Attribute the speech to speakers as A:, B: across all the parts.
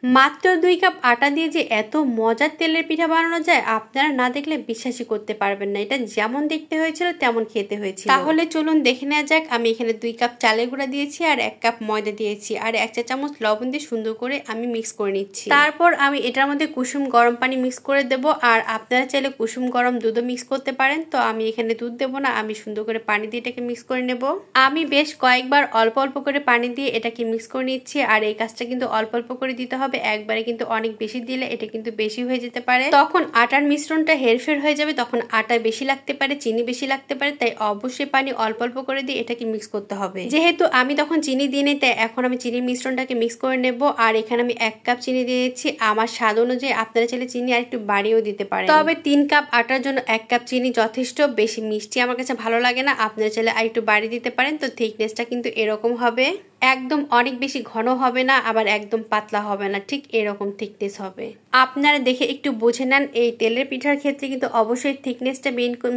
A: মাত্র 2 কাপ আটা দিয়ে যে এত মজার তেলের পিঠা বানানো যায় আপনারা না দেখলে বিশ্বাসই করতে পারবেন না। এটা যেমন দেখতে হয়েছিল তেমন খেতে হয়েছিল। তাহলে চলুন দেখে নেওয়া যাক। আমি এখানে 2 কাপ চালের গুঁড়া দিয়েছি আর 1 কাপ ময়দা দিয়েছি আর 1 চা চামচ লবণ দিয়ে সুন্দর করে আমি মিক্স করে নিচ্ছি। তারপর আমি এটার মধ্যে কুসুম গরম পানি মিক্স করে দেব। আর আপনারা চাইলে কুসুম গরম দুধও মিক্স করতে পারেন। তো আমি এখানে দুধ দেবো না, আমি সুন্দর করে পানি দিয়ে এটাকে মিক্স করে নেব। আমি বেশ কয়েকবার অল্প অল্প করে পানি দিয়ে এটাকে মিক্স করে নিচ্ছি। আর এই কাজটা কিন্তু অল্প অল্প করে দিতে হবে, একবারে কিন্তু অনেক বেশি দিলে এটা কিন্তু বেশি হয়ে যেতে পারে, তখন আটার মিশ্রণটা হেরফের হয়ে যাবে, তখন আটা বেশি লাগতে পারে, চিনি বেশি লাগতে পারে। তাই অবশ্যই পানি অল্প অল্প করে দিয়ে এটাকে মিক্স করতে হবে। যেহেতু আমি তখন চিনি দিই নি, তাই এখন আমি চিনির মিশ্রণটাকে মিক্স করে নেব। আর এখানে আমি 1 কাপ চিনি দিয়েছি। আমার স্বাদ অনুযায়ী আপনারা চাইলে চিনি আর একটু বাড়িয়েও দিতে পারেন, তবে 3 কাপ আটার জন্য 1 কাপ চিনি যথেষ্ট। বেশি মিষ্টি আমার কাছে ভালো লাগে না, আপনারা চাইলে আর একটু বাড়িয়ে দিতে পারেন। তো থিকনেসটা কিন্তু এরকম হবে, একদম অনেক বেশি ঘন হবে না, আবার একদম পাতলা হবে না, ঠিক এরকম থিকনেস হবে। আপনারা দেখে একটু বুঝে নেন। এই তেলের পিঠার ক্ষেত্রে কিন্তু অবশ্যই থিকনেসটা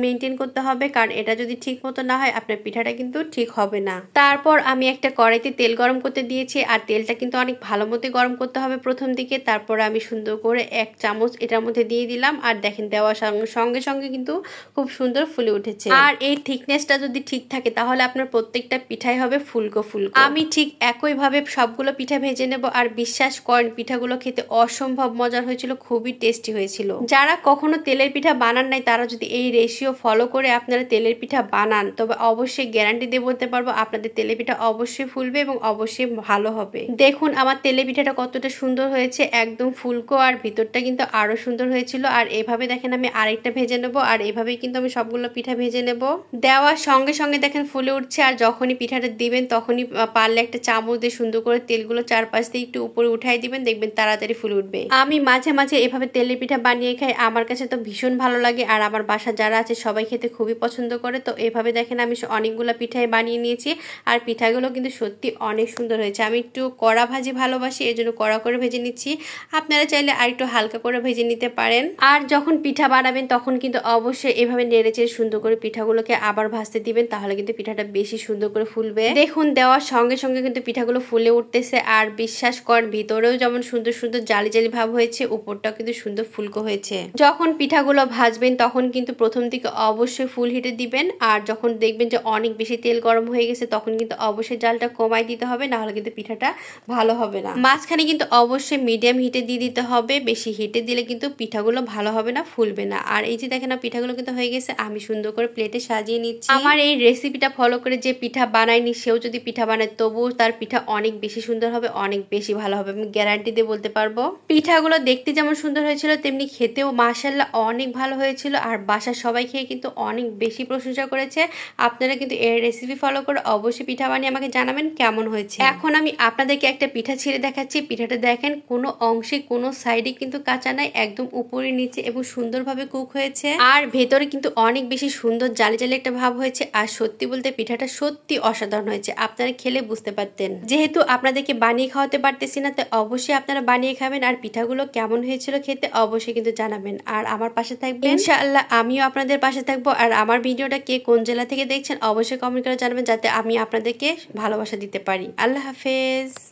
A: মেনটেন করতে হবে, কারণ এটা যদি ঠিক মতো না হয় আপনার পিঠাটা কিন্তু ঠিক হবে না। তারপর আমি একটা কড়াইতে তেল গরম করতে দিয়েছি, আর তেলটা কিন্তু অনেক ভালো মতো গরম করতে হবে প্রথম দিকে। তারপর আমি সুন্দর করে 1 চামচ এটার মধ্যে দিয়ে দিলাম, আর দেখেন দেওয়ার সঙ্গে সঙ্গে কিন্তু খুব সুন্দর ফুলে উঠেছে। আর এই থিকনেসটা যদি ঠিক থাকে তাহলে আপনার প্রত্যেকটা পিঠাই হবে ফুলকো ফুলকো। আমি ঠিক একইভাবে সবগুলো পিঠা ভেজে নেব। আর বিশ্বাস করেন পিঠাগুলো খেতে অসম্ভব মজার হয়েছিল, খুবই টেস্টি হয়েছিল। যারা কখনো তেলের পিঠা বানান নাই তারা যদি এই রেশিও ফলো করে আপনারা তেলের পিঠা বানান, তবে অবশ্যই গ্যারান্টি দিয়ে বলতে পারবো আপনাদের তেলের পিঠা অবশ্যই ফুলবে এবং অবশ্যই ভালো হবে। দেখুন আমার তেলের পিঠাটা কতটা সুন্দর হয়েছে, একদম ফুলকো, আর ভিতরটা কিন্তু আরো সুন্দর হয়েছিল। আর এভাবে দেখেন আমি আরেকটা ভেজে নেব, আর এভাবেই কিন্তু আমি সবগুলো পিঠা ভেজে নেব। দেওয়ার সঙ্গে সঙ্গে দেখেন ফুলে উঠছে, আর যখনই পিঠাটা দিবেন তখনই পারলে একটা চামচ দিয়ে সুন্দর করে তেলগুলো চারপাশ দিয়ে একটু উপরে উঠাই দিবেন, দেখবেন তাড়াতাড়ি ফুলে উঠবে। আমি মাঝে মাঝে এভাবে তেলের পিঠা বানিয়ে খাই, আমার কাছে তো ভীষণ ভালো লাগে, আর আমার বাসা যারা আছে সবাই খেতে খুবই পছন্দ করে। তো এভাবে দেখেন আমি অনেকগুলো পিঠাই বানিয়ে নিয়েছি, আর পিঠাগুলো কিন্তু সত্যি অনেক সুন্দর হয়েছে। আমি একটু কড়া ভাজি ভালোবাসি, এর জন্য কড়া করে ভেজে নিচ্ছি। আপনারা চাইলে আর একটু হালকা করে ভেজে নিতে পারেন। আর যখন পিঠা বানাবেন তখন কিন্তু অবশ্যই এভাবে নেড়েচেড়ে সুন্দর করে পিঠাগুলোকে আবার ভাজতে দিবেন, তাহলে কিন্তু পিঠাটা বেশি সুন্দর করে ফুলবে। দেখুন দেওয়ার সঙ্গে সঙ্গে কিন্তু পিঠাগুলো ফুলে উঠতেছে, আর বিশ্বাস করেন ভিতরেও যেমন সুন্দর সুন্দর জালি জালি ভাব হয়েছে, উপরটাও কিন্তু সুন্দর ফুলকো হয়েছে। যখন পিঠাগুলো ভাজবেন তখন কিন্তু প্রথম দিকে অবশ্যই ফুল হিটে দিবেন, আর যখন দেখবেন যে অনেক বেশি তেল গরম হয়ে গেছে তখন কিন্তু অবশ্যই জালটা কমাই দিতে হবে, না হলে কিন্তু পিঠাটা ভালো হবে না। মাঝখানে কিন্তু অবশ্যই মিডিয়াম হিটে দিয়ে দিতে হবে, বেশি হিটে দিলে কিন্তু পিঠাগুলো ভালো হবে না, ফুলবে না। আর এই যে দেখেন না পিঠাগুলো কিন্তু হয়ে গেছে, আমি সুন্দর করে প্লেটে সাজিয়ে নিচ্ছি। আমার এই রেসিপিটা ফলো করে যে পিঠা বানায়নি সেও যদি পিঠা বানায় তবুও তার পিঠা অনেক বেশি সুন্দর হবে, অনেক বেশি ভালো হবে, আমি গ্যারান্টি দিয়ে বলতে পারবো। পিঠাগুলো দেখতে যেমন সুন্দর হয়েছিল তেমনি খেতেও মাশাআল্লাহ অনেক ভালো হয়েছিল, আর বাসার সবাই খেয়ে কিন্তু অনেক বেশি প্রশংসা করেছে। আপনারা কিন্তু এই রেসিপি ফলো করে অবশ্যই পিঠা বানিয়ে আমাকে জানাবেন কেমন হয়েছে। এখন আমি আপনাদেরকে একটা পিঠা ছিঁড়ে দেখাচ্ছি। পিঠাটা দেখেন কোনো অংশে কোনো সাইডে কিন্তু কাঁচা নাই, একদম উপরে নিচে এবং সুন্দরভাবে কুক হয়েছে, আর ভেতরে কিন্তু অনেক বেশি সুন্দর জালি জালি একটা ভাব হয়েছে। আর সত্যি বলতে পিঠাটা সত্যি অসাধারণ হয়েছে, আপনারা খেলে বুঝতে পারতেন। যেহেতু আপনাদেরকে বানিয়ে খাওয়াতে পারতেছি না, তাই অবশ্যই আপনারা বানিয়ে খাবেন। আর পিঠাগুলো কেমন হয়েছিল খেতে অবশ্যই কিন্তু জানাবেন, আর আমার পাশে থাকবেন ইনশাআল্লাহ। আমিও আপনাদের পাশে থাকবো। আর আমার ভিডিওটা কে কোন জেলা থেকে দেখছেন অবশ্যই কমেন্ট করে জানাবেন, যাতে আমি আপনাদেরকে ভালোবাসা দিতে পারি। আল্লাহ হাফেজ।